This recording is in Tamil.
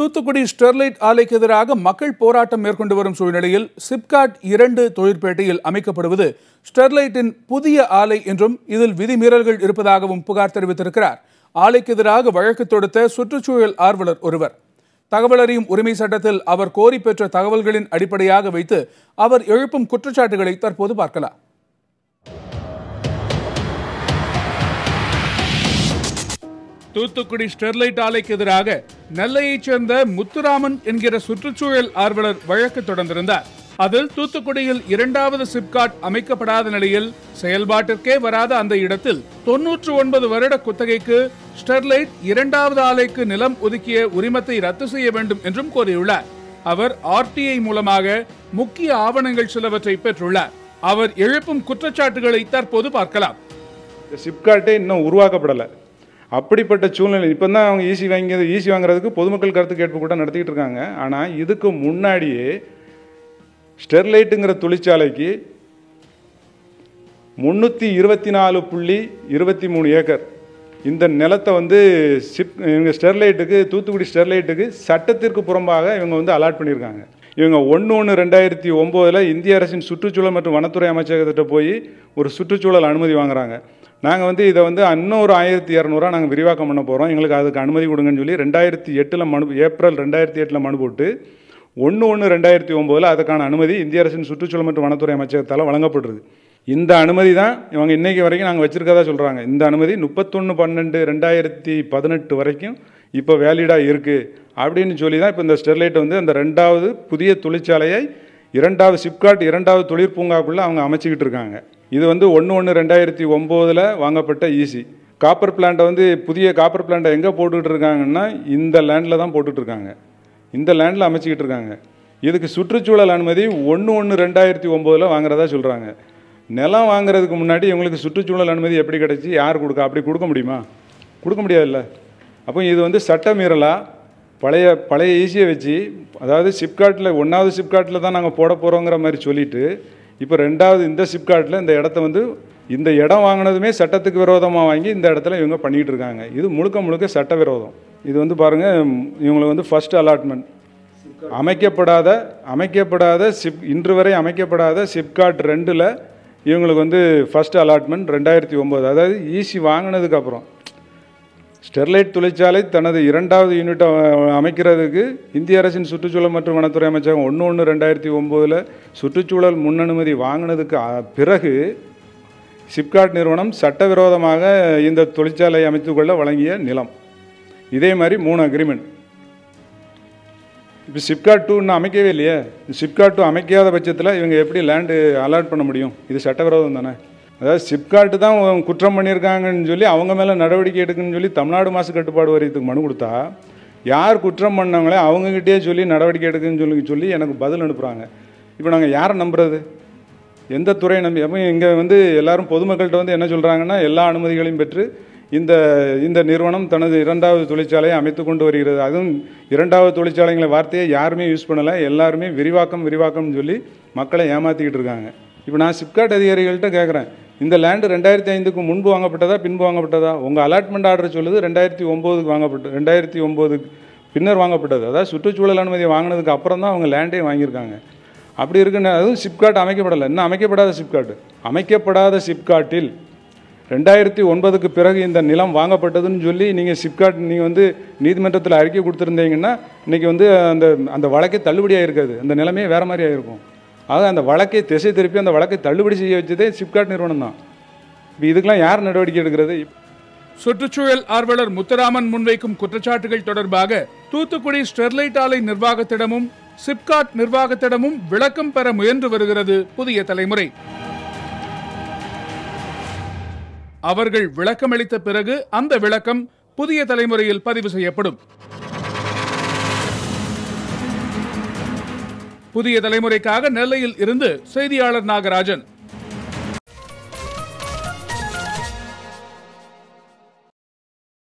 தூத்துக்குடி ஸ்டெர்லைட் ஆலைக்கு எதிராக மக்கள் போராட்டம் மேற்கொண்டு வரும் சூழ்நிலையில் சிப்காட் 2 தொழிற்பேட்டையில் அமைக்கப்படுவது ஸ்டெர்லைட்டின் புதிய ஆலை என்றும் இதில் விதிமீறல்கள் இருப்பதாகவும் புகார் தெரிவித்திருக்கிறார். ஆலைக்கு எதிராக வழக்கு தொடுத்த சுற்றுச்சூழல் ஆர்வலர் ஒருவர். தகவல் அறியும் உரிமை சட்டத்தில் அவர் கோரி பெற்ற தகவல்களின் அடிப்படையாக வைத்து அவர் எழுப்பும் குற்றச்சாட்டுகளை தற்போது பார்க்கலாம். தூத்துக்குடி ஸ்டெர்லைட் ஆலைக்கு எதிராக நெல்லையைச் சேர்ந்த முத்துராமன் என்கிற சுற்றுச்சூழல் ஆர்வலர் வழக்கு தொடர்ந்திருந்தார். அதில் தூத்துக்குடியில் 2வது சிப்காட் அமைக்கப்படாத நிலையில் செயல்பாட்டிற்கே வராத அந்த இடத்தில் 99 வருட குத்தகைக்கு ஸ்டெர்லைட் 2வது ஆலைக்கு நிலம் ஒதுக்கிய உரிமத்தை ரத்து செய்ய வேண்டும் என்றும் கோரியுள்ளார். அவர் RTI மூலமாக முக்கிய ஆவணங்கள் சிலவற்றை பெற்றுள்ளார். அவர் எழுப்பும் குற்றச்சாட்டுகளை தற்போது பார்க்கலாம். சிப்காட்டே இன்னும் உருவாக்கப்படலை. அப்படிப்பட்ட சூழ்நிலை இப்போ தான் அவங்க ஈசி வாங்குறதுக்கு பொதுமக்கள் கருத்து கேட்பு கூட நடத்திக்கிட்டு இருக்காங்க. ஆனால் இதுக்கு முன்னாடியே ஸ்டெர்லைட்டுங்கிற தொழிற்சாலைக்கு 324.23 ஏக்கர் இந்த நிலத்தை இவங்க ஸ்டெர்லைட்டுக்கு தூத்துக்குடி ஸ்டெர்லைட்டுக்கு சட்டத்திற்கு புறம்பாக இவங்க அலாட் பண்ணியிருக்காங்க. இவங்க 1/1/2009 இந்திய அரசின் சுற்றுச்சூழல் மற்றும் வனத்துறை அமைச்சகத்திட்ட போய் ஒரு சுற்றுச்சூழல் அனுமதி வாங்குறாங்க. நாங்கள் இதை இன்னும் ஒரு 1200 நாங்கள் விரிவாக்கம் பண்ண போகிறோம், எங்களுக்கு அதுக்கு அனுமதி கொடுங்கன்னு சொல்லி 2008 ஏப்ரல் 2008 மனு போட்டு 1/1/2009 அதுக்கான அனுமதி இந்திய அரசின் சுற்றுச்சூழல் மற்றும் வனத்துறை அமைச்சகத்தால் வழங்கப்படுறது. இந்த அனுமதி தான் இவங்க இன்றைக்கு வரைக்கும் நாங்கள் வச்சுருக்கதா சொல்கிறாங்க. இந்த அனுமதி 31/12/2018 வரைக்கும் இப்போ வேலிடாக இருக்குது அப்படின்னு சொல்லி தான் இப்போ இந்த ஸ்டெர்லைட்டை அந்த 2வது புதிய தொழிற்சாலையை 2வது சிப்காட் 2வது தொழிற்பூங்காக்குள்ளே அவங்க அமைச்சிக்கிட்டு இருக்காங்க. இது 1/1/2009 வாங்கப்பட்ட ஈசி காப்பர் பிளான்ட்டை புதிய காப்பர் பிளான்ட்டை எங்கே போட்டுக்கிட்டு இருக்காங்கன்னா இந்த லேண்டில் தான் போட்டுட்ருக்காங்க. இந்த லேண்டில் அமைச்சிக்கிட்டு இருக்காங்க. இதுக்கு சுற்றுச்சூழல் அனுமதி 1/1/2009 வாங்குறதா சொல்கிறாங்க. நிலம் வாங்குறதுக்கு முன்னாடி இவங்களுக்கு சுற்றுச்சூழல் அனுமதி எப்படி கிடச்சி, யார் கொடுக்க? அப்படி கொடுக்க முடியுமா? கொடுக்க முடியாதுல்ல. அப்போ இது சட்ட மீறலாக பழைய ஈஸியை வச்சு, அதாவது சிப்காட்டில் 1வது சிப்காட்டில் தான் நாங்கள் போட போகிறோங்கிற மாதிரி சொல்லிவிட்டு இப்போ 2வது இந்த சிப்காட்டில் இந்த இடத்த இந்த இடம் வாங்கினதுமே சட்டத்துக்கு விரோதமாக வாங்கி இந்த இடத்துல இவங்க பண்ணிக்கிட்டு இருக்காங்க. இது முழுக்க சட்ட விரோதம். இது பாருங்கள், இவங்களுக்கு ஃபர்ஸ்ட் அலாட்மெண்ட் அமைக்கப்படாத இன்று வரை அமைக்கப்படாத சிப்காட் 2ல் இவங்களுக்கு ஃபர்ஸ்ட் அலாட்மெண்ட் 2009. அதாவது ஈசி வாங்கினதுக்கப்புறம் ஸ்டெர்லைட் தொழிற்சாலை தனது 2வது யூனிட்டை அமைக்கிறதுக்கு இந்திய அரசின் சுற்றுச்சூழல் மற்றும் வனத்துறை அமைச்சகம் 1/1/2009 சுற்றுச்சூழல் முன்னனுமதி வாங்கினதுக்கு பிறகு சிப்காட் நிறுவனம் சட்டவிரோதமாக இந்த தொழிற்சாலை அமைத்துக்கொள்ள வழங்கிய நிலம். இதே மாதிரி 3 அக்ரிமெண்ட். இப்போ சிப்காட் 2 இன்னும் அமைக்கவே இல்லையே. சிப்காட் 2 அமைக்காத பட்சத்தில் இவங்க எப்படி லேண்டு அலாட் பண்ண முடியும்? இது சட்டவிரோதம் தானே. அதாவது சிப்காட்டு தான் குற்றம் பண்ணியிருக்காங்கன்னு சொல்லி அவங்க மேலே நடவடிக்கை எடுக்குன்னு சொல்லி தமிழ்நாடு மாசு கட்டுப்பாடு வாரியத்துக்கு மனு கொடுத்தா, யார் குற்றம் பண்ணவங்களே அவங்ககிட்டே சொல்லி நடவடிக்கை எடுக்குன்னு சொல்லி எனக்கு பதில் அனுப்புகிறாங்க. இப்போ நாங்கள் யாரை நம்புறது? எந்த துறையை நம்பி? அப்போ இங்கே எல்லாரும் பொதுமக்கள்கிட்ட என்ன சொல்கிறாங்கன்னா, எல்லா அனுமதிகளையும் பெற்று இந்த நிறுவனம் தனது 2வது தொழிற்சாலையை அமைத்து கொண்டு வருகிறது. அதுவும் 2வது தொழிற்சாலைங்கிற வார்த்தையை யாருமே யூஸ் பண்ணலை. எல்லாருமே விரிவாக்கம்னு சொல்லி மக்களை ஏமாற்றிக்கிட்டு இருக்காங்க. இப்போ நான் சிப்காட் அதிகாரிகள்கிட்ட கேட்குறேன், இந்த லேண்டு 2005க்கு முன்பு வாங்கப்பட்டதா பின்பு வாங்கப்பட்டதா? உங்கள் அலாட்மெண்ட் ஆர்டர் சொல்லுது 2009க்கு வாங்கப்பட்டது, 2009க்கு பின்னர் வாங்கப்பட்டது. அதாவது சுற்றுச்சூழல் அனுமதி வாங்கினதுக்கு அப்புறம் தான் அவங்க லேண்டே வாங்கியிருக்காங்க. அப்படி இருக்குன்னு அதுவும் சிப்காட் அமைக்கப்படலை. இன்னும் அமைக்கப்படாத சிப்காட்டில் 2009க்கு பிறகு இந்த நிலம் வாங்கப்பட்டதுன்னு சொல்லி நீங்கள் சிப்காட் நீதிமன்றத்தில் அறிக்கை கொடுத்துருந்தீங்கன்னா இன்றைக்கி அந்த வழக்கே தள்ளுபடியாக இருக்காது. அந்த நிலமே வேறு மாதிரி ஆகிருக்கும். ஆக அந்த வழக்கை திசை திருப்பி அந்த வழக்கை தள்ளுபடி செய்ய வச்சதே சிப்காட் நிறுவனம் தான். இப்போ இதுக்கெல்லாம் யார் நடவடிக்கை எடுக்கிறது? சுற்றுச்சூழல் ஆர்வலர் முத்துராமன் முன்வைக்கும் குற்றச்சாட்டுகள் தொடர்பாக தூத்துக்குடி ஸ்டெர்லைட் ஆலை நிர்வாகத்திடமும் சிப்காட் நிர்வாகத்திடமும் விளக்கம் பெற முயன்று வருகிறது புதிய தலைமுறை. அவர்கள் விளக்கமளித்த பிறகு அந்த விளக்கம் புதிய தலைமுறையில் பதிவு செய்யப்படும். புதிய தலைமுறைக்காக நெல்லையில் இருந்து செய்தியாளர் நாகராஜன்.